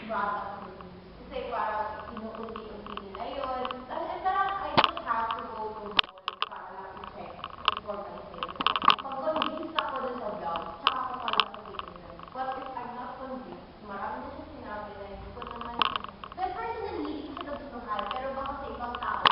product reviews. Kasi parang inuunti-unti nila yun. And parang I don't have to go to mall para lang i-check for myself. Pag convinced ako dun sa blog, tsaka ko pala sa titignan. But if I'm not convinced, marami na siya sinabi na hindi ko naman, well, personally, hindi ko siya nagustuhan, pero baka sa ibang tao.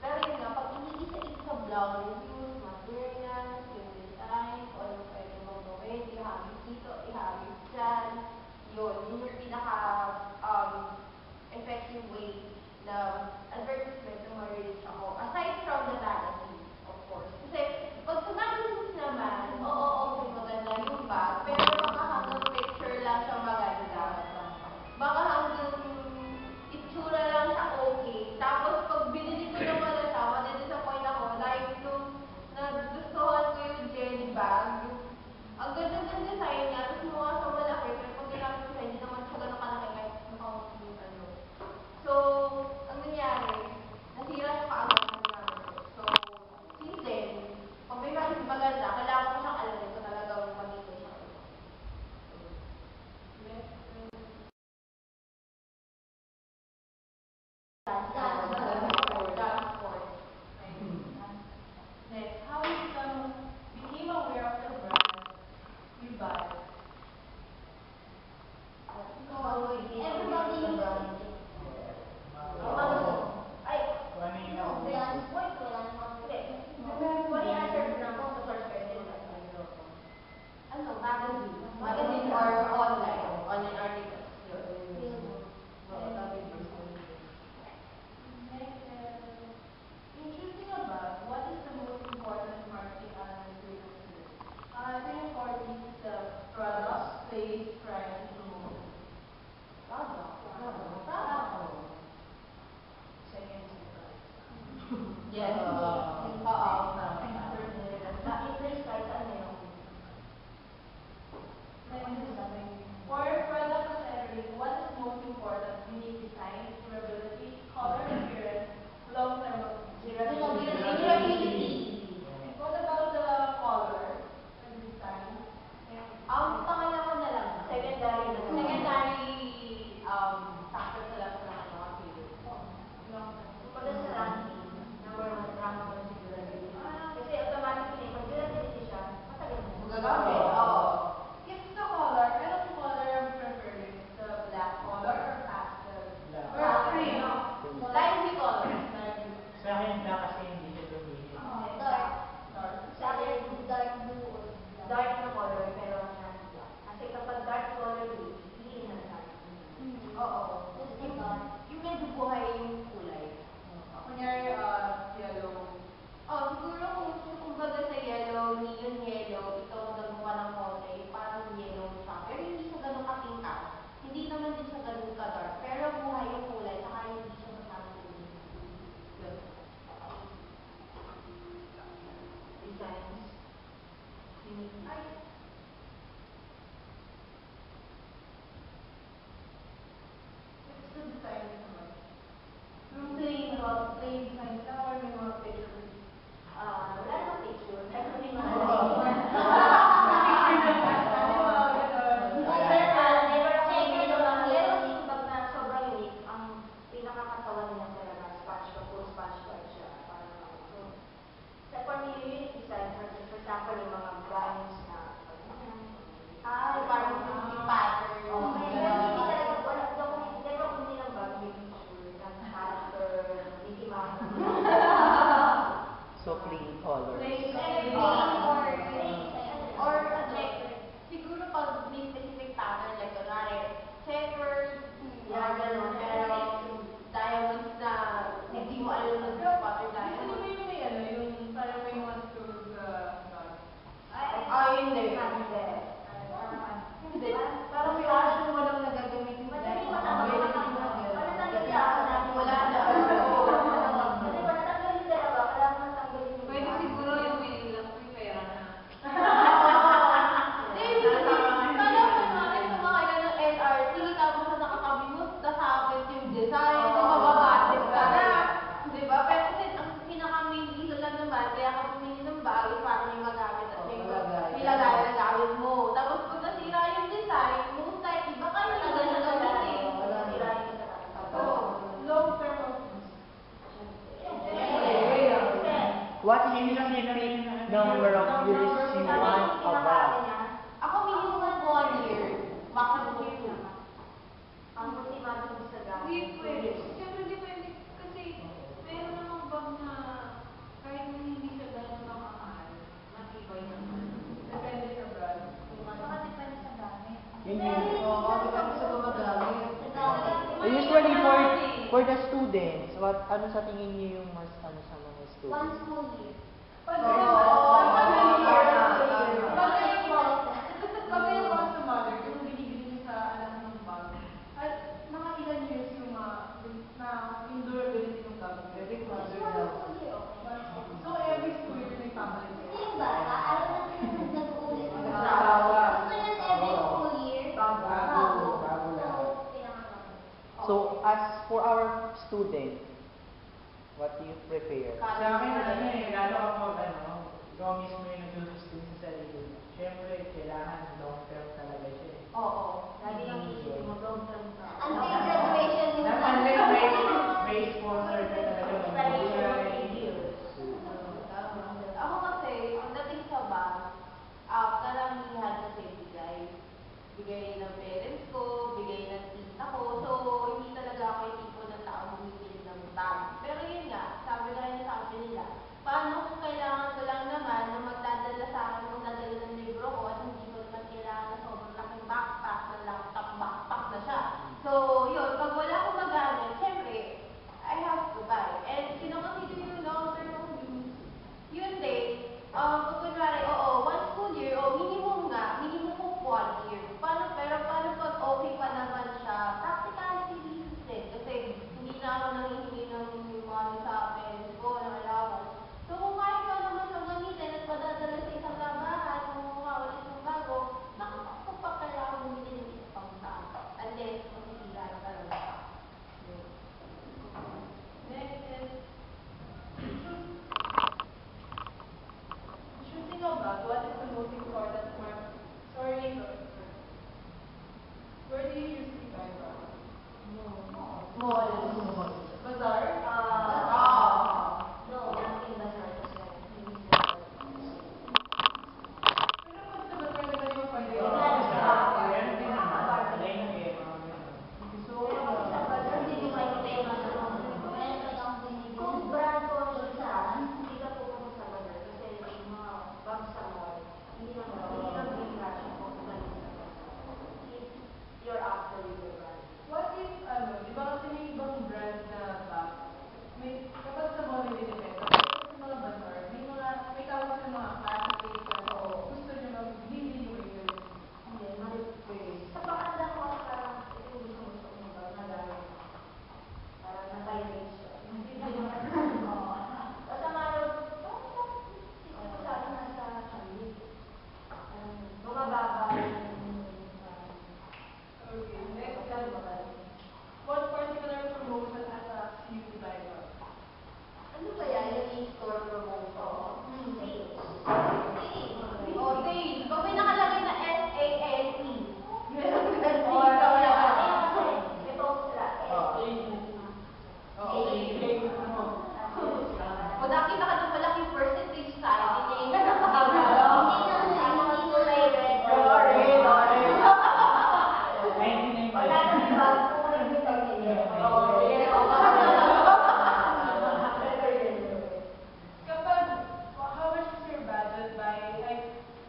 Pero yun nga, pag iniisa-isa sa blog reviews, materials, yung design, kung ano pwede mong gawin, ihagis dito, ihagis dyan, yun yung pinaka-effective way na advertisement na ma-reach ako. Aside from the magazine, of course. Kasi, pag sa magazines naman, oo, okay, maganda yung bag, pero baka hanggang picture lang siya maganda. Baka hanggang itsura lang siya okay. Tapos, pag binili ko na pala siya, madidisappoint ako dahil nung nagustuhan ko yung jelly bag, ang ganda ng design niya, tapos mukha sa malaki, pero pag ginamit ko siya, hindi naman siya ganun kalaki kahit mukhang yung ano. So, ang nangyari, nasira siya kaagad ng ginamit ko. So, since then, pag may maganda, kailangan ko siyang alamin ko talagang magiging siya. Next, how you became aware of the brand you buy? Everybody uses it. Ay, no, brand. Why brand? Why answer na ako sa first question? Ano, magazine? Magazine or online articles? Interesting about what is the most important marketing element to your business? I think for this is the product, place, price, and promotion. Product. Second is price. Yes. Increase price ano yun? For product category, what is most important? Unique design, durability, color, appearance, long-term durability. What about the color and design? Pangalawa na lang. Secondary factors na lang sa mga appeal. Pag sa ranking, number 1 rank naman si durability. Kasi automatically, pag durability siya, matagal mo. Magagamit. If the color, anong color ang preferring? The black color or pastel? Black. Lively color. Sa akin black kasi hindi siya tumingin. Dark. Sa akin, dark blue or dark na color, pero not black. Kasi kapag dark color, hindi na dark. Oo. Yung medyo buhay yung kulay. Kunyari, yellow. Siguro kung baga sa yellow, neon yellow, ito nagawa ng kulay, parang yellow siya. Pero hindi siya ganun katingkat. Hindi naman din siya ganun ka-dark. Pero buhay yung kulay, saka hindi siya masyadong yun. Designs. Unique. It's the design naman. Yung plain design na or may mga pictures? Wala namang picture. Pero may mga sobrang unique. Ang pinakakatawan niya talaga, SpongeBob, puro SpongeBob siya. Parang so, for me, unique design, for example, yung mga brands na specific number of years you want above. Ako minimum 1 year, maximum 2. Ang motivado ko sa gamit. Hindi pwede. Siyempre hindi pwede. Kasi meron namang bag na kahit na hindi siya gano'n kamahal, matibay naman. Depende sa brand. Baka depende sa gamit. Yun yun. Oo, depende sa gumagamit. Usually for the students, ano sa tingin niyo yung mas ano sa mga One students? school year. Pag kayo mga sa mother, yung binibili niyo sa anak ng bag, at mga ilan years yung yung durability ng bag? Every mother daw. So every school year may papalit. Kasi yung bata, alam natin na nag-uulit. Nag-aasawa. Gusto niya every school year, bago. So, kailangan natin. So as for our student, what do you prefer? Sa akin, lalo kapag ikaw mismo yung nag-sustain sa sarili mo. Siyempre, kailangan long term talaga siya. Oo. Lagi ang isip mo, long term ka. Until graduation mo na. Unless may sponsor ka talaga. Ako kasi, pagdating sa bag, karamihan kasi bigay. Bigay ng parents ko, bigay ng tita ko. So, hindi talaga ako yung tipo ng tao bumibili ng bag. Pero yun nga, sabi nila, paano kung kailangan ko lang naman na magdadala sa akin kung dadala ng libro ko at hindi ko naman kailangan na sobrang laking backpack, na laptop backpack na siya. So, yun, pag wala akong magamit, syempre, I have to buy. And kinoconsider yung long-term kong use. Yun din, pag kunwari, one school year, minimum ko 1 year. Pero paano pag okay pa naman siya, practicality reasons din. Kasi hindi na ako nangihingi ng money sa parents ko, ng allowance. So kung kaya ko naman siyang gamitin at madadala sa isang labahan, kung mawawala isang bago, bakit ko pa kailangan bumili ng isa pang tao? Unless, masisira na talaga. Next is choosing a bag. What is the most important part? Sorry. Where do you usually buy bags? Mall. Bazaar? No, nothing bazaar kasi. Pero pag sa bazaar naman yung pwede. Meron din naman. Alay na eh. Sa bazaar, hindi ko kayo tema sa kung brand conscious hindi ka pupunta sa bazaar kasi yung mga bags sa mall, hindi lang bring cash kung galing sa bazaar. If you're after your brand. What if, di ba kasi may ibang brand na bag? Kapag sa mall may depende. Kapag sa mga bazaar, may tawag sa mga classic na so gusto nyo mag-bibili mo yun. Hindi, ma-replace. Sa pakanda ko kasi parang ito yung gusto mo ba na gano'n. Parang na-violate siya. Hindi naman. Basta marot, siguro sa akin nasa Chinese. Bumababa yung Okay, next is, what particular promotion at a CU buy bag? ano ba yan? Yung in-store promotion? Sales. Sales. Oh, sales. Pag may nakalagay na S-A-L-E. Meron ka Or, ito sila. S-A-L-E. Kung nakita ka ng malaking percentage sign, hindi ka nakakagalaw. Hindi mo may red. Wala na si Bag. Kung may Kapag, how much is your budget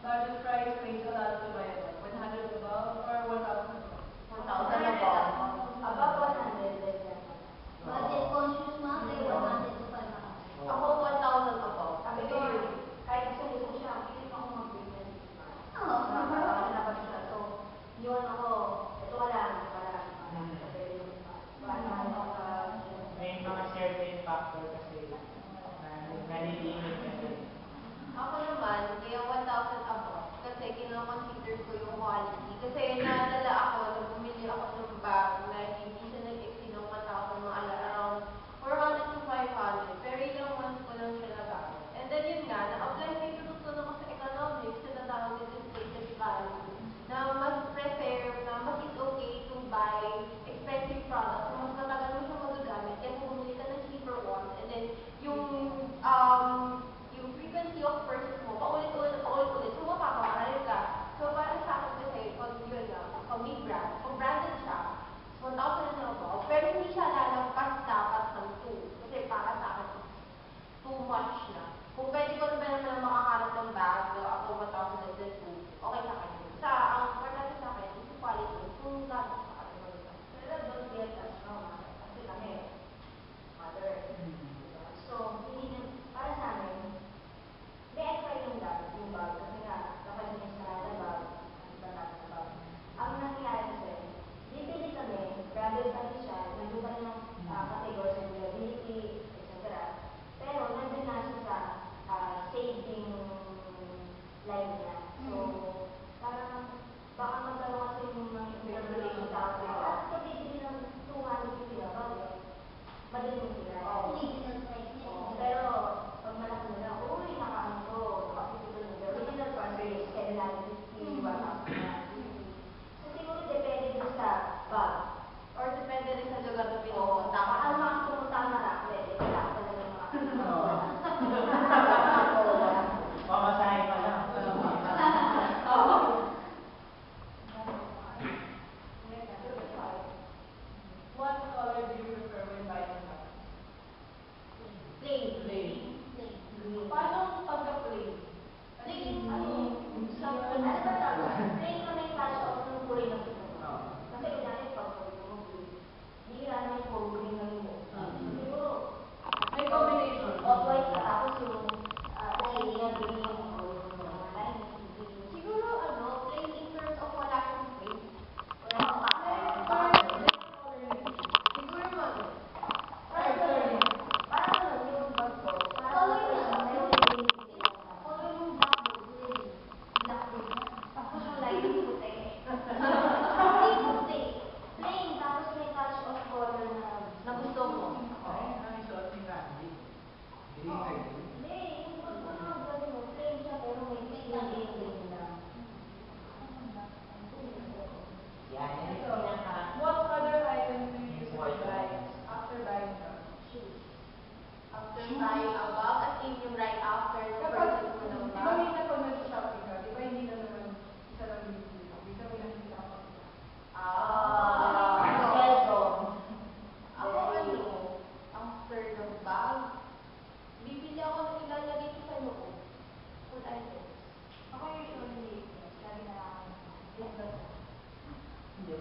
budget price range allowed to buy a bag? 100 above or 1,000 above? 1,000 above. Above 100. Budget conscious ma'am, may 100 to 500. Ako 1,000 above. Sabi ko yun, kahit gusto siya, hindi pa ako mag-business. Dapat siya. So, yun ako, ito ka lang. May mga certain factor kasi na nalilimit ka din. Ako naman, kaya 1,000 above. Kasi kinoconsider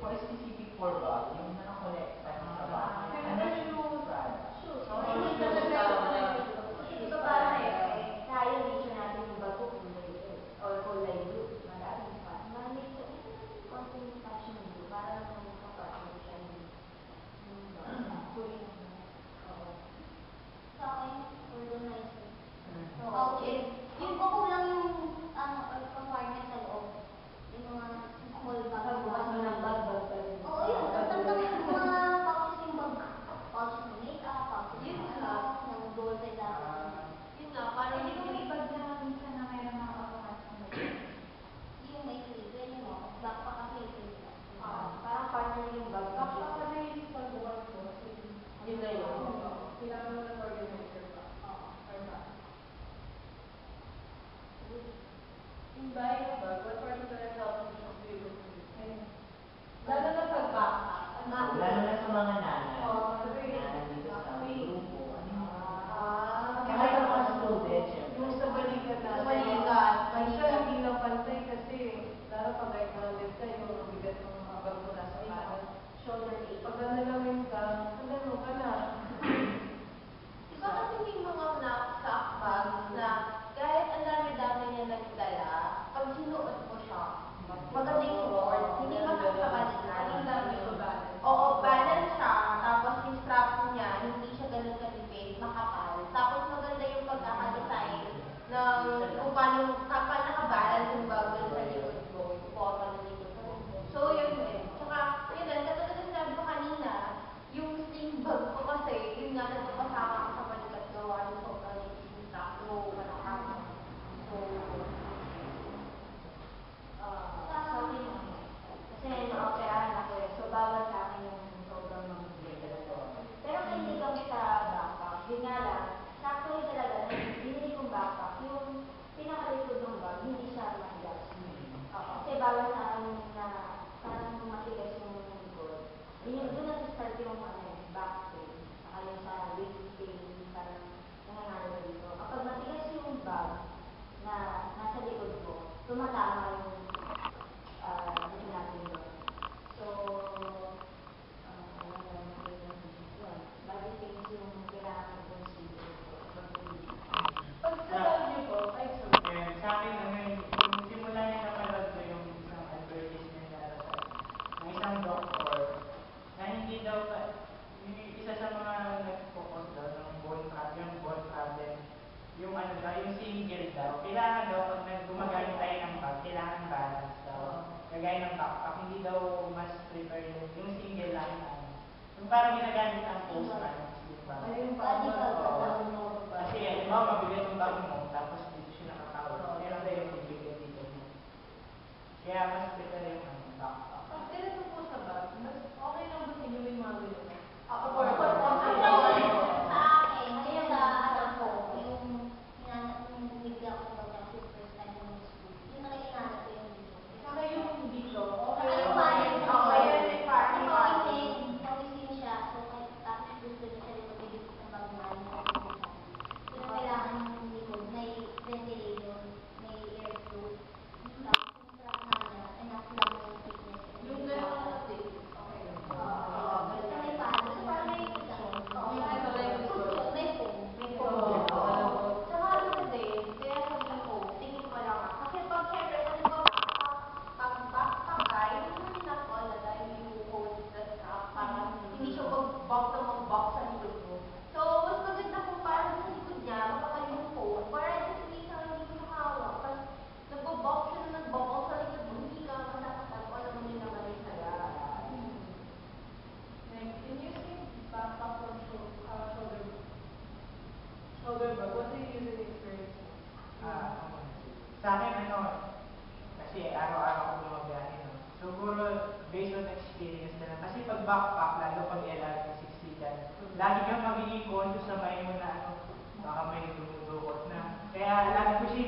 for specific for bag, yung nakakolekta ng sa bag. Ano shoes? Shoes. Oo, Shoes shoes talaga tama. yung kasi iba parang kaya nation natin yung bago kulay or kulay blue. Maraming pa. Maraming ito. Konting fashion blue. Para naman kapatid siya yung kulay na. Oo. Sa akin, organizer. Pouches. Yung bako lang yung compartment sa loob. Yung mga small bag. Pagbukas mo ng bag pa rin. Oo, yun. Tatandang yung mga pouches yung bag. Pouches ng makeup, pouches Yun ng nga. ng gold and that. Yun nga, parang Hindi ko may bag na minsan na mayroon mga automat na may Yung may sleeve, yun mo. Backpack kasi yung sleeve. parang partner yung bag. backpack na naisip ko bukas ko. Yun na yun. Kailangan mo ng organizer pa. Oo. Or ba? In buying a bag, what particular health issues do you look for? Lalo na pag backpack. Lalo na sa mga nanay. Oo, Na nandito sa grupo. Ano yun? Ah, Kahit ang mga student, syempre. Yung sa balikat na. Sa balikat, Minsan hindi na pantay kasi lalo pag grounded ka, yung mabigat ng mga bag mo nasa kanan. shoulder ache. Pag nalamin ka, ano ka na. Diba kasi may mga knapsack bags na kahit ang dami-dami niya nagdala, pag sinuot mo siya, maganda yung support, hindi masakit sa balikat. Ang dami ko balance. Oo, balance siya. Tapos yung strap niya, hindi siya ganun kalipid, makapal. Tapos maganda yung pagkakadesign ng kung paano nakabalance yung bag dun sa likod mo, yung bottom ng likod mo. So, yun din. Tsaka, yun din, katulad ng sabi ko kanina, yung sling bag ko kasi, yun nga, nagpapasama ko sa balikat gawa ng sobrang yung strap ko, malakang. So, Sa akin, kasi na-operahan ako eh. So, bawal sa akin yung sobrang magbigay talaga. Pero kung hindi kami sa backpack, yun nga lang, actually talaga, binili kong backpack, yung pinakalikod ng bag, hindi siya matigas. Oo, kasi bawal sa akin na parang matigas yung likod. Yun, doon nag-start yung back pain, saka yung sa wrist pain, parang nangyayari dito. Kapag matigas yung bag na nasa likod ko, tumatama yung hindi natin doon. So, body pains yung kailangan ko consider Pag sa bag niyo po, ay sorry. Ayun, sa akin, ano yun, yung simula niya napanood ko yung isang advertisement na ng isang doktor na hindi daw, yung isa sa mga nag-focus daw ng bone problem, yung ano daw, yung single daw, kailangan daw pag gumagamit tayo ng bag, kailangan balance daw. Kagaya ng backpack, hindi daw mas prefer yung single lang na ano. Yung parang ginagamit ang postman, yung bag. Ay, yung Body bag, bag, oo. bag. Kasi, di ba, mabigat yung bag mo, tapos dito siya nakatawag. Meron tayo yung mabigat dito. Kaya mas prefer yung ano, backpack. Pag ganito po sa bag, mas okay lang ba sa inyo may mga ganito? Ako, Sa akin, kaya sa anak ko, yung bigla ko daw kasi first time yung school. Yung nakikinanap ko yung dito. Saka yung dito, Saka okay. yung parents ko. Oo, yan, may party, Kasi party. pawisin siya. So, tapos gusto niya siya rin pagiging sa pagmahal niya. So, kailangan yung likod, may ventilation, may airflow. Tapos, yung strap naman niya, enough lang yung thickness. Yung gano'n na thick, okay lang. Oo. Basta may paano. So, parang may Oo, Yung ito lang yung gusto. may foam. May Oo. foam. Tsaka ano din, kaya sabi ko, tingin ko lang ah. Kasi pag syempre, pag backpack ka, hindi mo ginagawa dahil you hold the strap para hindi siya mag-box na mag-box sa likod mo. So, mas maganda kung parang sa likod niya, makapal yung phone, para just minsan hindi mo nakahawak. Pag nagbo-box siya na nagbo-box sa likod mo, hindi ka masakatan o alam mo yun naman yung saya. Like, in using backpack or shoulder bag, what do you usually experience? Sa akin, ano, kasi araw-araw ako bumabiyahe, no? Siguro, based on experience na lang. Kasi pag backpack, lalo pag LRT 60 dyan, lagi kang magiging conscious sa mind mo na, ano, baka may dumudukot na. Kaya, lagi ko siya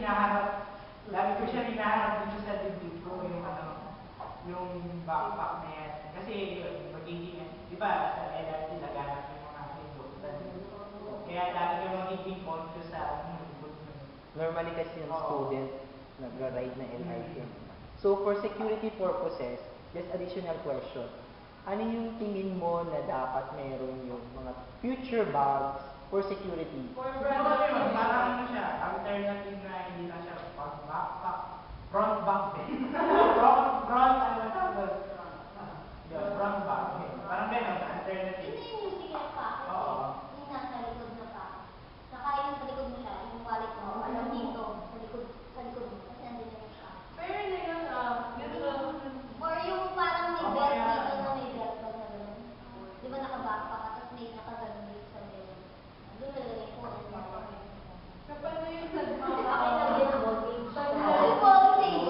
hinaharap dito sa dibdib ko, yung, ano, yung backpack na yan. Kasi, yun, magiging, di ba, sa LRT, laganap yung mga pindutan. Kaya, lagi kang magiging conscious sa, ano, likod mo. Normally kasi yung Oo. student nagra-ride na LRT. So for security purposes, just additional question. Ano yung tingin mo na dapat meron yung mga future bags for security? Siguro yun, parang ano siya, alternative na hindi na siya backpack, front bag din. front, ano ba tawag? Yun, front bag. Yun. Parang gano'n, alternative. Ito yung music na pa. Oo. Yung nasa likod na pa. Nakain sa likod mo siya, yung wallet mo, alam dito, sa likod mo, kasi nandito yung siya. Pero na yun, Or yung parang may belt dito na may belt bag na gano'n. Di ba naka-backpack ka, tapos may nakaganon dito sa meron. Doon nalalagay ko ang wallet. kapag na yun sa Akin lang din ang voltage. Pag Yung voltage.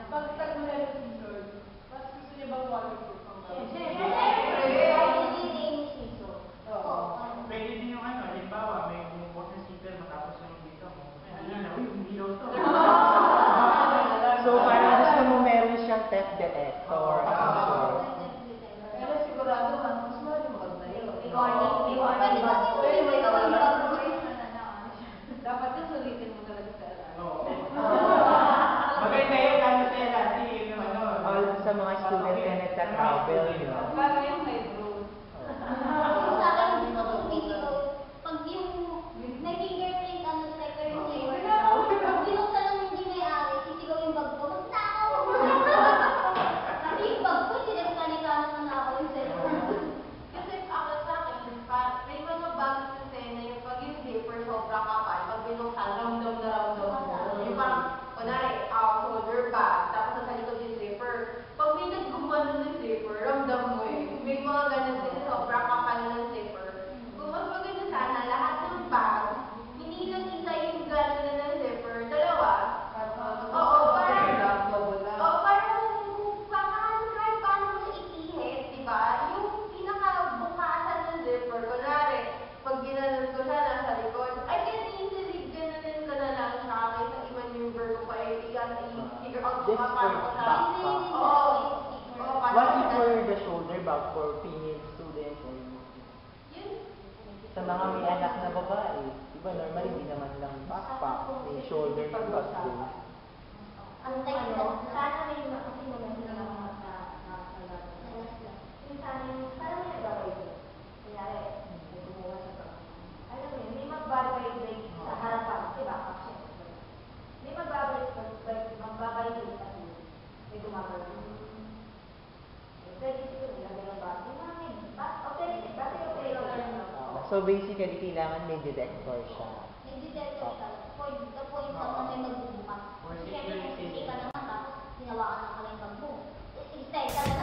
pag tag-ulan ng season, mas gusto niya bang waterproof ang bag? Pwede din yung ano, halimbawa, may bumukot na zipper matapos yung dito mo. Yung ilaw to. So, parang gusto mo meron siyang theft detector. Pero sigurado, mas mahal yung bag na yun. Pwede kasi Pwede mo ikaw ang bag. yung Dapat yung sulitin mo talaga sa LR. Oo. Maganda yun, ano sila, yung ano. All sa mga student na nagta-travel, you know. Para yung may bro. Sa akin, gusto ko physical. Pag yung may fingerprint, ano, checker yung saver. Pag binuksan ng hindi may-ari, sisigaw yung bag ko, magnakaw mo! Kasi yung bag ko, hindi nagkanikano na nakaw yung saver. Kasi ako sa akin, may mga bags kasi na yung pag yung zipper sobrang kapal, pag binuksan, ramdam na ramdam mo. Yung parang, kunwari, shoulder bag, tapos sa likod yung zipper. Pag may naggumano ng zipper, ramdam mo eh. May mga ganun din, sobrang kapal ng zipper. Kung mas maganda sana, lahat ng bag, hindi lang isa yung gano'n na ng zipper, dalawa. Oo, parang, kung kahit paano mo itihit, di ba? Yung pinakabukasan ng zipper, kunwari, pag ginanon ko siya nasa likod, I can easily gananin ko na lang siya kaysa i-maneuver ko pa, i-figure out Just kung for paano ko siya. backpack. Oo. What Parang if for the shoulder bag for female students and yun. sa mga may anak na babae? Diba normally di naman lang backpack, may shoulder na bag din. Ang text na, sana may kasi maganda na mga nakasalat. Yung sana yung, parang may nagbabay doon. Kunyari, may kumuha sa bag. Alam mo yun, may magbabay sa harapan, di ba? Action. May magbabay doon kasi may gumagalaw. Pwede siguro nilagay ng bag. Yung mga may, operative, kasi operative lang. So basically, kailangan may detector siya. May detector siya. The point lang na may magbubukas. For Siyempre, security. kung ka naman, tapos hinawakan ng kalay bag mo. Instead, talaga